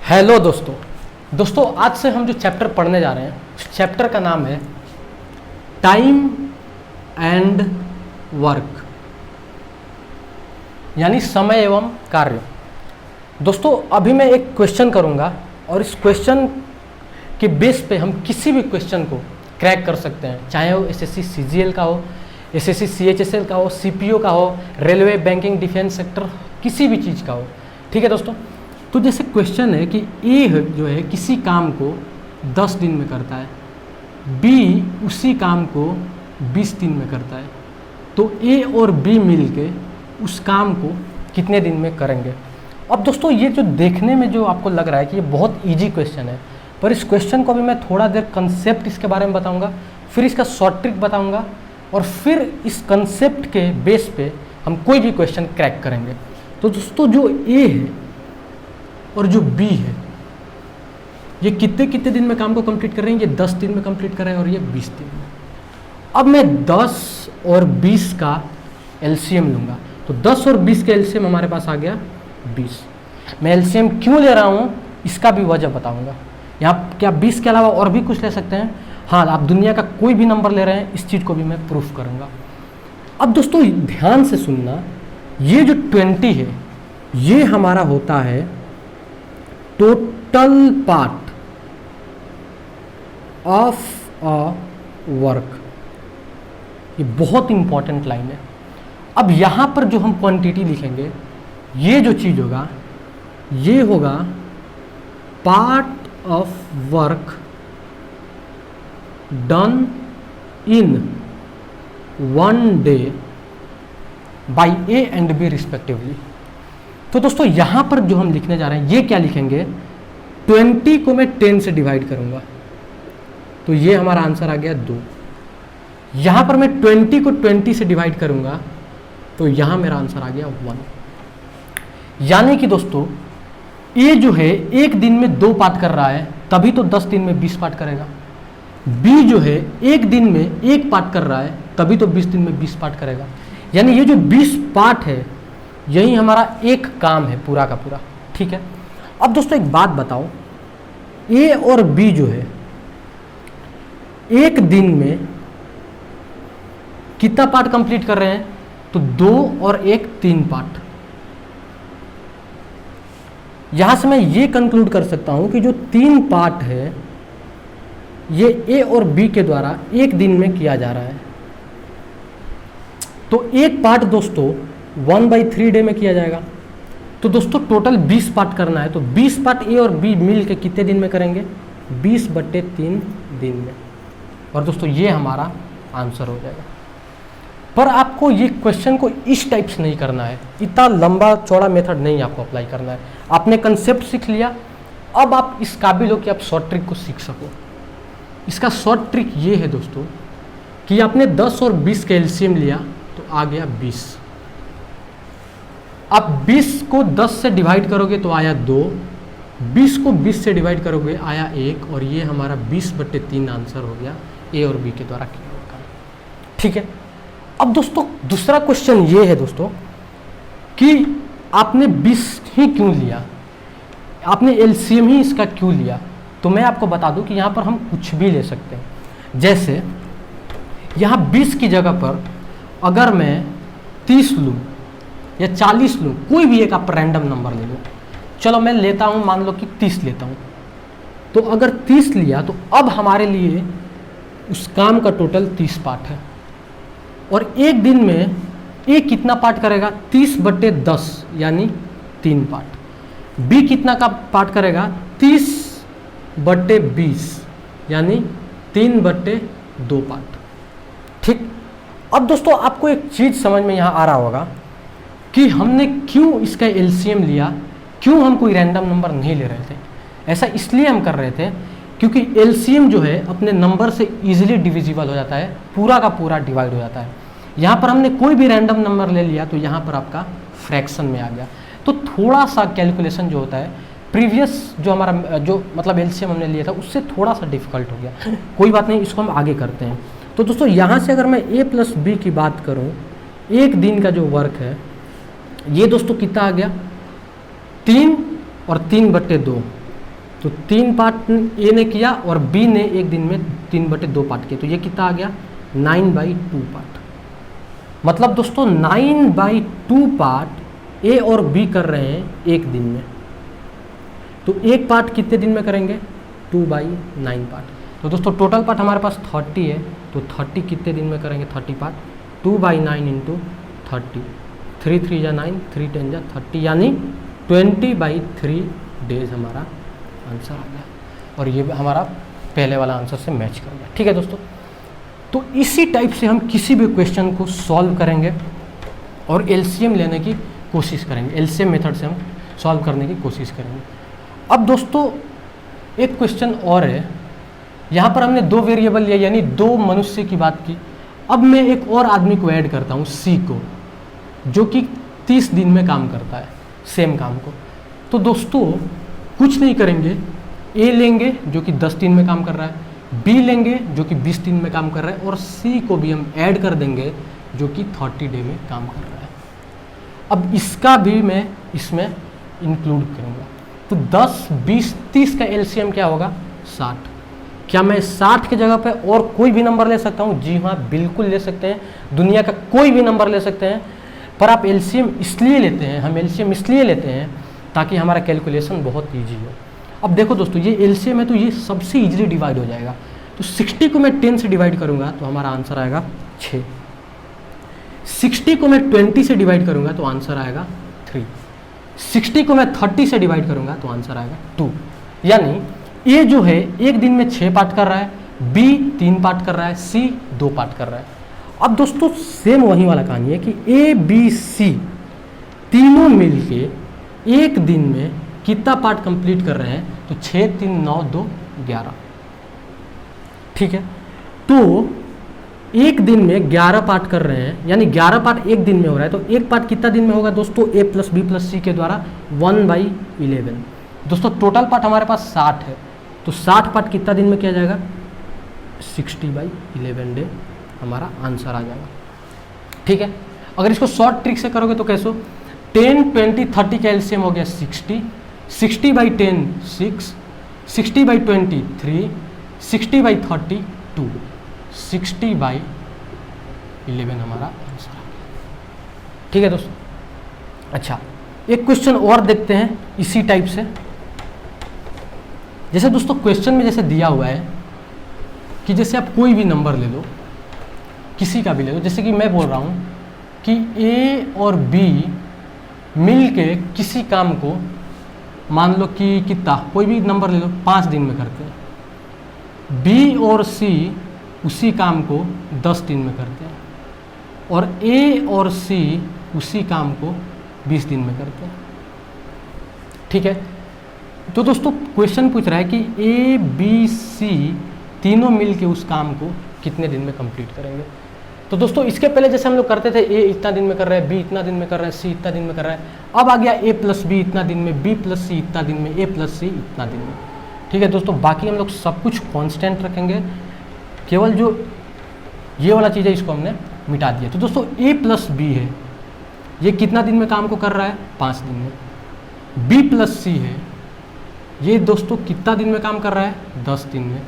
Hello दोस्तों आज से हम जो चैप्टर पढ़ने जा रहे हैं उस चैप्टर का नाम है टाइम एंड वर्क, यानी समय एवं कार्य। दोस्तों अभी मैं एक क्वेश्चन करूंगा और इस क्वेश्चन के बेस पे हम किसी भी क्वेश्चन को क्रैक कर सकते हैं, चाहे वो एसएससी सीजीएल का हो, एसएससी सीएचएसएल का हो, सीपीओ का हो, रेलवे, बैंकिंग, डिफेंस सेक्टर, किसी भी चीज़ का हो। ठीक है दोस्तों, तो जैसे क्वेश्चन है कि ए जो है किसी काम को 10 दिन में करता है, बी उसी काम को 20 दिन में करता है, तो ए और बी मिलके उस काम को कितने दिन में करेंगे। अब दोस्तों ये जो देखने में जो आपको लग रहा है कि ये बहुत इजी क्वेश्चन है, पर इस क्वेश्चन को भी मैं थोड़ा देर कंसेप्ट इसके बारे में बताऊंगा, फिर इसका शॉर्ट ट्रिक बताऊंगा और फिर इस कंसेप्ट के बेस पे हम कोई भी क्वेश्चन क्रैक करेंगे। तो दोस्तों जो ए है और जो बी है ये कितने दिन में काम को कंप्लीट कर रहे हैं, ये 10 दिन में कंप्लीट कर रहे हैं और ये 20 दिन में। अब मैं 10 और 20 का एलसीएम लूँगा, तो 10 और 20 का एलसीएम हमारे पास आ गया 20। मैं एलसीएम क्यों ले रहा हूँ इसका भी वजह बताऊँगा। यहाँ क्या 20 के अलावा और भी कुछ ले सकते हैं? हाँ, आप दुनिया का कोई भी नंबर ले रहे हैं, इस चीज़ को भी मैं प्रूफ करूँगा। अब दोस्तों ध्यान से सुनना, ये जो 20 है ये हमारा होता है total part of a work. ये बहुत इंपॉर्टेंट लाइन है। अब यहां पर जो हम क्वांटिटी लिखेंगे, ये जो चीज होगा ये होगा part of work done in 1 day by A and B respectively. तो दोस्तों यहां पर जो हम लिखने जा रहे हैं ये क्या लिखेंगे, 20 को मैं 10 से डिवाइड करूंगा, तो ये हमारा आंसर आ गया 2। यहां पर मैं 20 को 20 से डिवाइड करूंगा, तो यहां मेरा आंसर आ गया 1। यानी कि दोस्तों ये जो है एक दिन में 2 पार्ट कर रहा है, तभी तो 10 दिन में 20 पार्ट करेगा। बी जो है एक दिन में 1 पार्ट कर रहा है, तभी तो 20 दिन में 20 पार्ट करेगा। यानी ये जो 20 पार्ट है यही हमारा एक काम है पूरा का पूरा। ठीक है, अब दोस्तों एक बात बताओ, ए और बी जो है एक दिन में कितना पार्ट कंप्लीट कर रहे हैं, तो 2 और 1 3 पार्ट। यहां से मैं ये कंक्लूड कर सकता हूं कि जो 3 पार्ट है ये ए और बी के द्वारा एक दिन में किया जा रहा है। तो एक पार्ट दोस्तों 1/3 डे में किया जाएगा। तो दोस्तों टोटल 20 पार्ट करना है, तो 20 पार्ट ए और बी मिल के कितने दिन में करेंगे, 20/3 दिन में। और दोस्तों ये हमारा आंसर हो जाएगा। पर आपको ये क्वेश्चन को इस टाइप से नहीं करना है, इतना लंबा चौड़ा मेथड नहीं आपको अप्लाई करना है। आपने कंसेप्ट सीख लिया, अब आप इस काबिल हो कि आप शॉर्ट ट्रिक को सीख सको। इसका शॉर्ट ट्रिक ये है दोस्तों कि आपने 10 और 20 का एलसीएम लिया तो आ गया 20। आप 20 को 10 से डिवाइड करोगे तो आया 2, 20 को 20 से डिवाइड करोगे आया 1, और ये हमारा 20/3 आंसर हो गया ए और बी के द्वारा किया हुआ काम। ठीक है, अब दोस्तों दूसरा क्वेश्चन ये है दोस्तों कि आपने 20 ही क्यों लिया, आपने एलसीएम ही इसका क्यों लिया। तो मैं आपको बता दूं कि यहाँ पर हम कुछ भी ले सकते हैं। जैसे यहाँ 20 की जगह पर अगर मैं 30 लूँ या 40 लूँ, कोई भी एक आप रैंडम नंबर ले लो। चलो मैं लेता हूँ, मान लो कि 30 लेता हूँ। तो अगर 30 लिया तो अब हमारे लिए उस काम का टोटल 30 पार्ट है, और एक दिन में ए कितना पार्ट करेगा, 30/10 यानी 3 पार्ट। बी कितना का पार्ट करेगा, 30/20 यानी 3/2 पार्ट। ठीक, अब दोस्तों आपको एक चीज समझ में यहाँ आ रहा होगा कि हमने क्यों इसका एलसीएम लिया, क्यों हम कोई रैंडम नंबर नहीं ले रहे थे। ऐसा इसलिए हम कर रहे थे क्योंकि एलसीएम जो है अपने नंबर से इजीली डिविजिबल हो जाता है, पूरा का पूरा डिवाइड हो जाता है। यहाँ पर हमने कोई भी रैंडम नंबर ले लिया तो यहाँ पर आपका फ्रैक्शन में आ गया, तो थोड़ा सा कैलकुलेशन जो होता है प्रीवियस जो हमारा जो मतलब एलसीएम हमने लिया था उससे थोड़ा सा डिफिकल्ट हो गया। कोई बात नहीं, इसको हम आगे करते हैं। तो दोस्तों यहाँ से अगर मैं ए प्लस बी की बात करूँ, एक दिन का जो वर्क है ये दोस्तों कितना आ गया, 3 और 3/2 तो 3 पार्ट ए ने किया और बी ने एक दिन में 3/2 पार्ट किए, तो ये कितना आ गया 9/2 पार्ट। मतलब दोस्तों 9/2 पार्ट ए और बी कर रहे हैं एक दिन में। तो एक पार्ट कितने दिन में करेंगे 2/9 पार्ट। तो दोस्तों टोटल पार्ट हमारे पास 30 है, तो 30 कितने दिन में करेंगे 30 पार्ट 2/9 इंटू 30, 3 3 जा 9, 3 10 जा 30, यानी 20/3 डेज हमारा आंसर आ गया। और ये हमारा पहले वाला आंसर से मैच कर गया। ठीक है दोस्तों, तो इसी टाइप से हम किसी भी क्वेश्चन को सॉल्व करेंगे और एलसीएम लेने की कोशिश करेंगे, एलसीएम मेथड से हम सॉल्व करने की कोशिश करेंगे। अब दोस्तों एक क्वेश्चन और है, यहाँ पर हमने 2 वेरिएबल लिया यानी 2 मनुष्य की बात की। अब मैं एक और आदमी को ऐड करता हूँ सी को, जो कि 30 दिन में काम करता है सेम काम को। तो दोस्तों कुछ नहीं करेंगे, ए लेंगे जो कि 10 दिन में काम कर रहा है, बी लेंगे जो कि 20 दिन में काम कर रहा है, और सी को भी हम ऐड कर देंगे जो कि 30 डे में काम कर रहा है। अब इसका भी मैं इसमें इंक्लूड करूँगा। तो 10, 20, 30 का एलसीएम क्या होगा 60। क्या मैं 60 की जगह पे और कोई भी नंबर ले सकता हूँ? जी हाँ, बिल्कुल ले सकते हैं, दुनिया का कोई भी नंबर ले सकते हैं। पर आप एलसीएम इसलिए लेते हैं, हम एलसीएम इसलिए लेते हैं ताकि हमारा कैलकुलेशन बहुत ईजी हो। अब देखो दोस्तों, ये एलसीएम है तो ये सबसे ईजिली डिवाइड हो जाएगा। तो 60 को मैं 10 से डिवाइड करूंगा तो हमारा आंसर आएगा 6। 60 को मैं 20 से डिवाइड करूंगा तो आंसर आएगा 3। 60 को मैं 30 से डिवाइड करूंगा तो आंसर आएगा 2। यानी ए जो है एक दिन में 6 पार्ट कर रहा है, बी 3 पार्ट कर रहा है, सी 2 पार्ट कर रहा है। अब दोस्तों सेम वही वाला कहानी है कि ए बी सी तीनों मिलके एक दिन में कितना पार्ट कंप्लीट कर रहे हैं? तो 6 3 9 2 11। ठीक है, तो एक दिन में 11 पार्ट कर रहे हैं, यानी 11 पार्ट एक दिन में हो रहा है। तो एक पार्ट कितना दिन में होगा दोस्तों? ए प्लस बी प्लस सी के द्वारा 1/11। दोस्तों टोटल पार्ट हमारे पास 60 है, तो 60 पार्ट कितना दिन में किया जाएगा? 60/11 डे हमारा आंसर आ जाएगा। ठीक है, अगर इसको शॉर्ट ट्रिक से करोगे तो कैसे? 10 20 30 का एलसीएम हो गया 60, 60/10 6, 60/20 3, 60/30 2, 60/11 हमारा आंसर आ गया। ठीक है दोस्तों, अच्छा एक क्वेश्चन और देखते हैं इसी टाइप से। जैसे दोस्तों क्वेश्चन में जैसे दिया हुआ है कि जैसे आप कोई भी नंबर ले लो, किसी का भी ले लो, जैसे कि मैं बोल रहा हूँ कि ए और बी मिल के किसी काम को, मान लो कि कितना, कोई भी नंबर ले लो, 5 दिन में करते हैं। बी और सी उसी काम को 10 दिन में करते हैं, और ए और सी उसी काम को 20 दिन में करते हैं। ठीक है, तो दोस्तों क्वेश्चन पूछ रहा है कि ए बी सी तीनों मिल के उस काम को कितने दिन में कंप्लीट करेंगे। तो दोस्तों इसके पहले जैसे हम लोग करते थे, ए इतना दिन में कर रहा है, बी इतना दिन में कर रहा है, सी इतना दिन में कर रहा है। अब आ गया ए प्लस बी इतना दिन में, बी प्लस सी इतना दिन में, ए प्लस सी इतना दिन में। ठीक है दोस्तों, बाकी हम लोग सब कुछ कांस्टेंट रखेंगे, केवल जो ये वाला चीज़ है इसको हमने मिटा दिया। तो दोस्तों ए प्लस बी है, ये कितना दिन में काम को कर रहा है? 5 दिन में। बी प्लस सी है, ये दोस्तों कितना दिन में काम कर रहा है? 10 दिन में।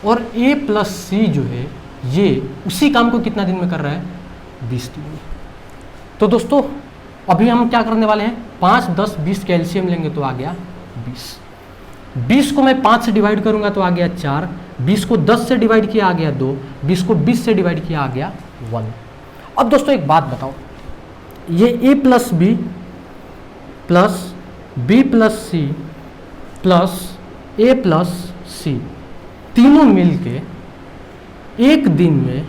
और ए प्लस सी जो है ये उसी काम को कितना दिन में कर रहा है? 20 दिन में। तो दोस्तों अभी हम क्या करने वाले हैं? 5 10 20 का एलसीएम लेंगे तो आ गया 20। 20 को मैं 5 से डिवाइड करूंगा तो आ गया 4, 20 को 10 से डिवाइड किया आ गया 2, 20 को 20 से डिवाइड किया आ गया 1। अब दोस्तों एक बात बताओ, ये A plus B plus B plus C plus A plus C तीनों मिलके एक दिन में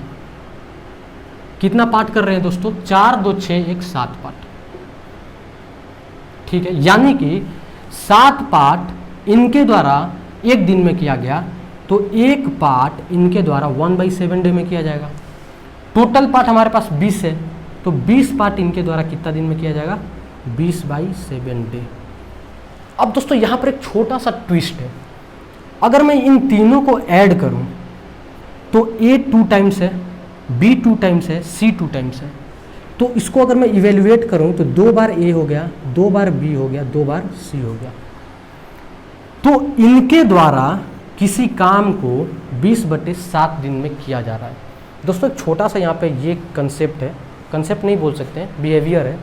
कितना पार्ट कर रहे हैं दोस्तों? 4 2 6 1 7 पार्ट। ठीक है, यानी कि 7 पार्ट इनके द्वारा एक दिन में किया गया, तो एक पार्ट इनके द्वारा 1/7 डे में किया जाएगा। टोटल पार्ट हमारे पास 20 है, तो 20 पार्ट इनके द्वारा कितना दिन में किया जाएगा? 20/7 डे। अब दोस्तों यहाँ पर एक छोटा सा ट्विस्ट है, अगर मैं इन तीनों को ऐड करूं तो ए 2 टाइम्स है, बी 2 टाइम्स है, सी 2 टाइम्स है। तो इसको अगर मैं इवेल्युएट करूं तो 2 बार ए हो गया, 2 बार बी हो गया, 2 बार सी हो गया। तो इनके द्वारा किसी काम को 20/7 दिन में किया जा रहा है। दोस्तों एक छोटा सा यहाँ पे ये कंसेप्ट है, कंसेप्ट नहीं बोल सकते हैं, बिहेवियर है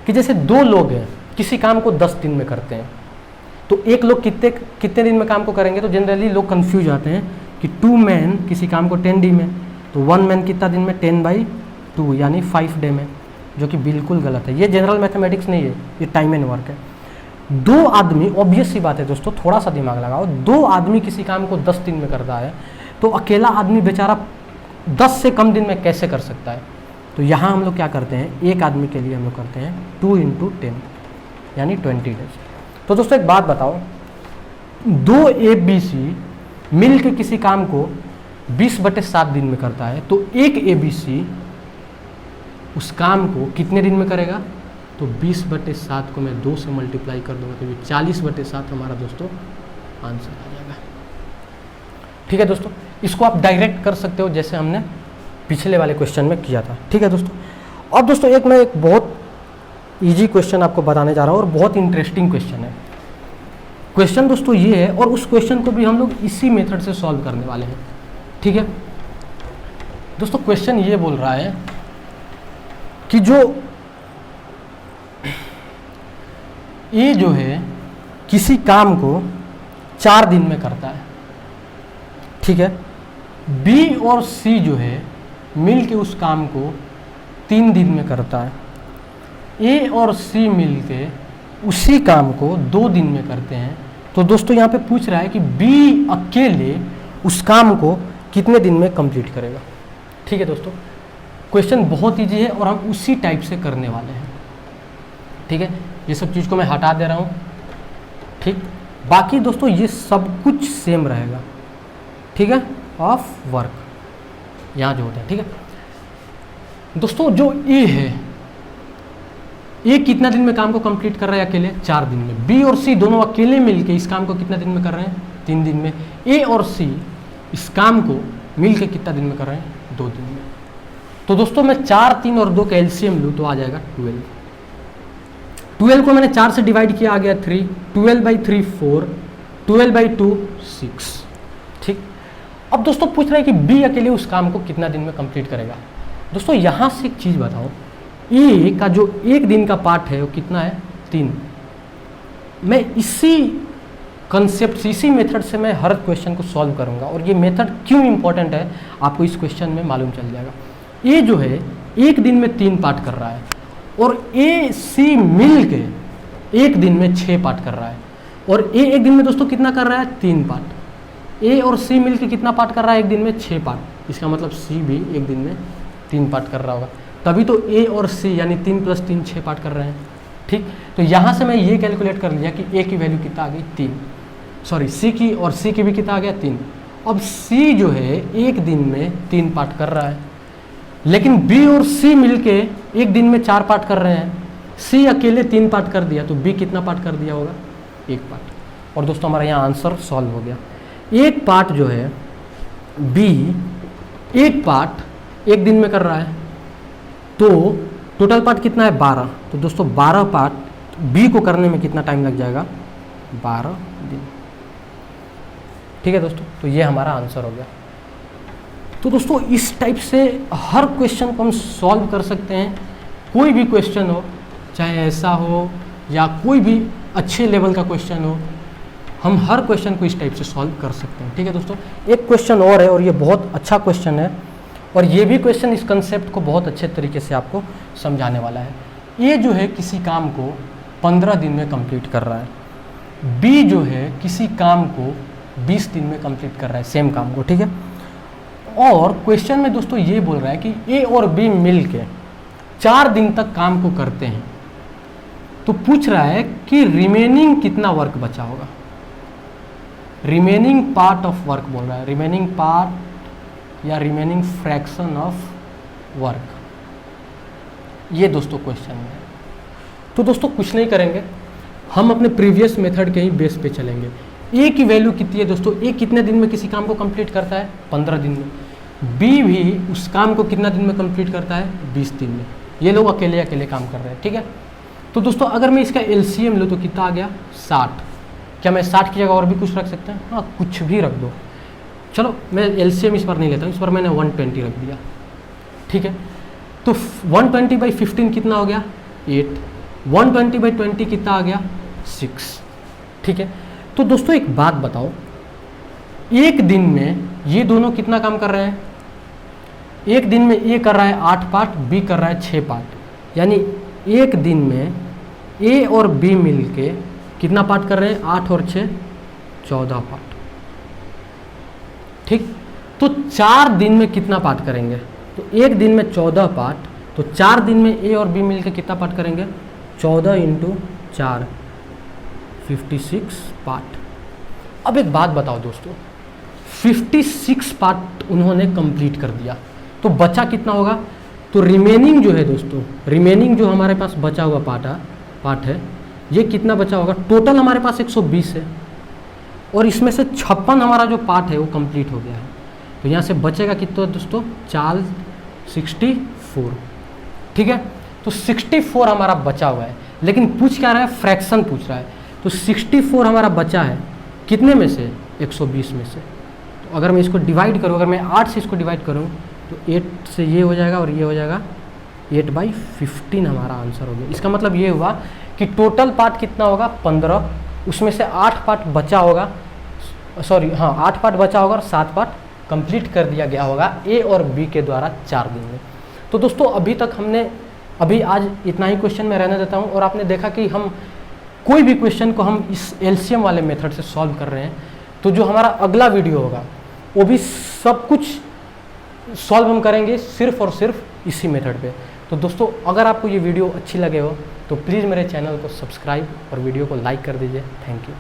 कि जैसे दो लोग हैं किसी काम को 10 दिन में करते हैं, तो एक लोग कितने दिन में काम को करेंगे, तो जनरली लोग कंफ्यूज आते हैं कि 2 मैन किसी काम को 10 डे में, तो 1 मैन कितना दिन में 10/2 यानी 5 डे में, जो कि बिल्कुल गलत है। ये जनरल मैथमेटिक्स नहीं है, ये टाइम एंड वर्क है। 2 आदमी, ऑब्वियस सी बात है दोस्तों, थोड़ा सा दिमाग लगाओ, 2 आदमी किसी काम को 10 दिन में करता है, तो अकेला आदमी बेचारा 10 से कम दिन में कैसे कर सकता है। तो यहाँ हम लोग क्या करते हैं, एक आदमी के लिए हम लोग करते हैं 2 × 10 यानी 20 डेज। तो दोस्तों एक बात बताओ, 2 ABC मिल के किसी काम को 20/7 दिन में करता है, तो एक ABC उस काम को कितने दिन में करेगा, तो 20/7 को मैं 2 से मल्टीप्लाई कर दूंगा, तो 40/7 हमारा दोस्तों आंसर आ जाएगा। ठीक है दोस्तों, इसको आप डायरेक्ट कर सकते हो जैसे हमने पिछले वाले क्वेश्चन में किया था। ठीक है दोस्तों, अब दोस्तों मैं एक बहुत इजी क्वेश्चन आपको बताने जा रहा हूँ और बहुत इंटरेस्टिंग क्वेश्चन है। क्वेश्चन दोस्तों ये है, और उस क्वेश्चन को भी हम लोग इसी मेथड से सॉल्व करने वाले हैं। ठीक है दोस्तों, क्वेश्चन ये बोल रहा है कि जो ए जो है किसी काम को 4 दिन में करता है, ठीक है, बी और सी जो है मिल के उस काम को 3 दिन में करता है, ए और सी मिल के उसी काम को 2 दिन में करते हैं। तो दोस्तों यहाँ पे पूछ रहा है कि बी अकेले उस काम को कितने दिन में कंप्लीट करेगा। ठीक है दोस्तों, क्वेश्चन बहुत इजी है और हम उसी टाइप से करने वाले हैं। ठीक है, ये सब चीज़ को मैं हटा दे रहा हूँ। ठीक, बाकी दोस्तों ये सब कुछ सेम रहेगा। ठीक है, ऑफ वर्क यहाँ जो होता है। ठीक है दोस्तों, जो ए है, ए कितना दिन में काम को कंप्लीट कर रहा है अकेले, 4 दिन में। बी और सी दोनों अकेले मिलके इस काम को कितना दिन में कर रहे हैं, 3 दिन में। ए और सी इस काम को मिलके कितना दिन में कर रहे हैं, 2 दिन में। तो दोस्तों मैं 4, 3 और 2 का एलसीएम लूँ तो आ जाएगा 12। 12 को मैंने 4 से डिवाइड किया, आ गया 3, 12/3 4, 12/2 6। ठीक, अब दोस्तों पूछ रहा है कि बी अकेले उस काम को कितना दिन में कंप्लीट करेगा। दोस्तों यहाँ से एक चीज़ बताओ, ए का जो 1 दिन का पार्ट है वो कितना है, 3। मैं इसी कंसेप्ट से, इसी मेथड से मैं हर क्वेश्चन को सॉल्व करूंगा, और ये मेथड क्यों इंपॉर्टेंट है आपको इस क्वेश्चन में मालूम चल जाएगा। ए जो है 1 दिन में 3 पार्ट कर रहा है, और ए सी मिल के 1 दिन में 6 पार्ट कर रहा है, और ए 1 दिन में दोस्तों कितना कर रहा है, 3 पार्ट। ए और सी मिल के कितना पार्ट कर रहा है, 1 दिन में 6 पार्ट। इसका मतलब सी भी 1 दिन में 3 पार्ट कर रहा होगा, तभी तो ए और सी यानी 3 + 3 6 पार्ट कर रहे हैं। ठीक, तो यहाँ से मैं ये कैलकुलेट कर लिया कि ए की वैल्यू कितना आ गई, 3, सॉरी सी की, और सी की भी कितना आ गया, 3। अब सी जो है 1 दिन में 3 पार्ट कर रहा है, लेकिन बी और सी मिलके 1 दिन में 4 पार्ट कर रहे हैं। सी अकेले 3 पार्ट कर दिया, तो बी कितना पार्ट कर दिया होगा, 1 पार्ट। और दोस्तों हमारा यहाँ आंसर सॉल्व हो गया। 1 पार्ट जो है बी 1 पार्ट 1 दिन में कर रहा है, तो टोटल पार्ट कितना है, 12। तो दोस्तों 12 पार्ट बी को करने में कितना टाइम लग जाएगा, 12 दिन। ठीक है दोस्तों, तो ये हमारा आंसर हो गया। तो दोस्तों इस टाइप से हर क्वेश्चन को हम सॉल्व कर सकते हैं। कोई भी क्वेश्चन हो, चाहे ऐसा हो या कोई भी अच्छे लेवल का क्वेश्चन हो, हम हर क्वेश्चन को इस टाइप से सॉल्व कर सकते हैं। ठीक है दोस्तों, एक क्वेश्चन और है, और ये बहुत अच्छा क्वेश्चन है, और ये भी क्वेश्चन इस कंसेप्ट को बहुत अच्छे तरीके से आपको समझाने वाला है। ए जो है किसी काम को 15 दिन में कंप्लीट कर रहा है, बी जो है किसी काम को 20 दिन में कंप्लीट कर रहा है, सेम काम को। ठीक है, और क्वेश्चन में दोस्तों ये बोल रहा है कि ए और बी मिल के 4 दिन तक काम को करते हैं, तो पूछ रहा है कि रिमेनिंग कितना वर्क बचा होगा। रिमेनिंग पार्ट ऑफ वर्क बोल रहा है, रिमेनिंग पार्ट या रिमेनिंग फ्रैक्शन ऑफ वर्क, ये दोस्तों क्वेश्चन है। तो दोस्तों कुछ नहीं करेंगे, हम अपने प्रीवियस मेथड के ही बेस पे चलेंगे। ए की वैल्यू कितनी है दोस्तों, ए कितने दिन में किसी काम को कंप्लीट करता है, 15 दिन में। बी भी उस काम को कितना दिन में कंप्लीट करता है, 20 दिन में। ये लोग अकेले अकेले काम कर रहे हैं। ठीक है, तो दोस्तों अगर मैं इसका एलसीएम लूँ तो कितना आ गया, 60। क्या मैं 60 की जगह और भी कुछ रख सकता हूँ? हाँ, कुछ भी रख दो। चलो मैं एलसीएम इस बार नहीं लेता हूँ, इस बार मैंने 120 रख दिया, ठीक है। तो 120/15 कितना हो गया? 8। 120/20 कितना आ गया? 6, ठीक है। तो दोस्तों एक बात बताओ, एक दिन में ये दोनों कितना काम कर रहे हैं? एक दिन में ए कर रहा है 8 पार्ट, बी कर रहा है 6 पार्ट, यानी एक दिन में ए और बी मिलके कितना पार्ट कर रहे हैं? 8 और 6 14 पार्ट, ठीक। तो 4 दिन में कितना पार्ट करेंगे? तो एक दिन में 14 पार्ट, तो 4 दिन में ए और बी मिलके कितना पार्ट करेंगे? 14 × 4 56 पार्ट। अब एक बात बताओ दोस्तों, 56 पार्ट उन्होंने कंप्लीट कर दिया, तो बचा कितना होगा? तो रिमेनिंग जो है दोस्तों, रिमेनिंग जो हमारे पास बचा हुआ पार्ट है, ये कितना बचा होगा? टोटल हमारे पास 120 है, और इसमें से 56 हमारा जो पार्ट है वो कंप्लीट हो गया है। तो यहाँ से बचेगा कितना दोस्तों? 4 64, ठीक है। तो 64 हमारा बचा हुआ है, लेकिन पूछ क्या रहा है? फ्रैक्शन पूछ रहा है। तो 64 हमारा बचा है कितने में से? 120 में से। तो अगर मैं इसको डिवाइड करूँ, अगर मैं 8 से इसको डिवाइड करूँ, तो 8 से ये हो जाएगा और ये हो जाएगा, 8/15 हमारा आंसर हो गया। इसका मतलब ये हुआ कि टोटल पार्ट कितना होगा? 15, उसमें से 8 पार्ट बचा होगा, सॉरी हाँ 8 पार्ट बचा होगा और 7 पार्ट कंप्लीट कर दिया गया होगा ए और बी के द्वारा 4 दिन में। तो दोस्तों अभी आज इतना ही क्वेश्चन में रहने देता हूँ, और आपने देखा कि हम कोई भी क्वेश्चन को हम इस एलसीएम वाले मेथड से सॉल्व कर रहे हैं। तो जो हमारा अगला वीडियो होगा वो भी सब कुछ सॉल्व हम करेंगे सिर्फ और सिर्फ इसी मेथड पे। तो दोस्तों अगर आपको ये वीडियो अच्छी लगे हो तो प्लीज़ मेरे चैनल को सब्सक्राइब और वीडियो को लाइक कर दीजिए। Thank you.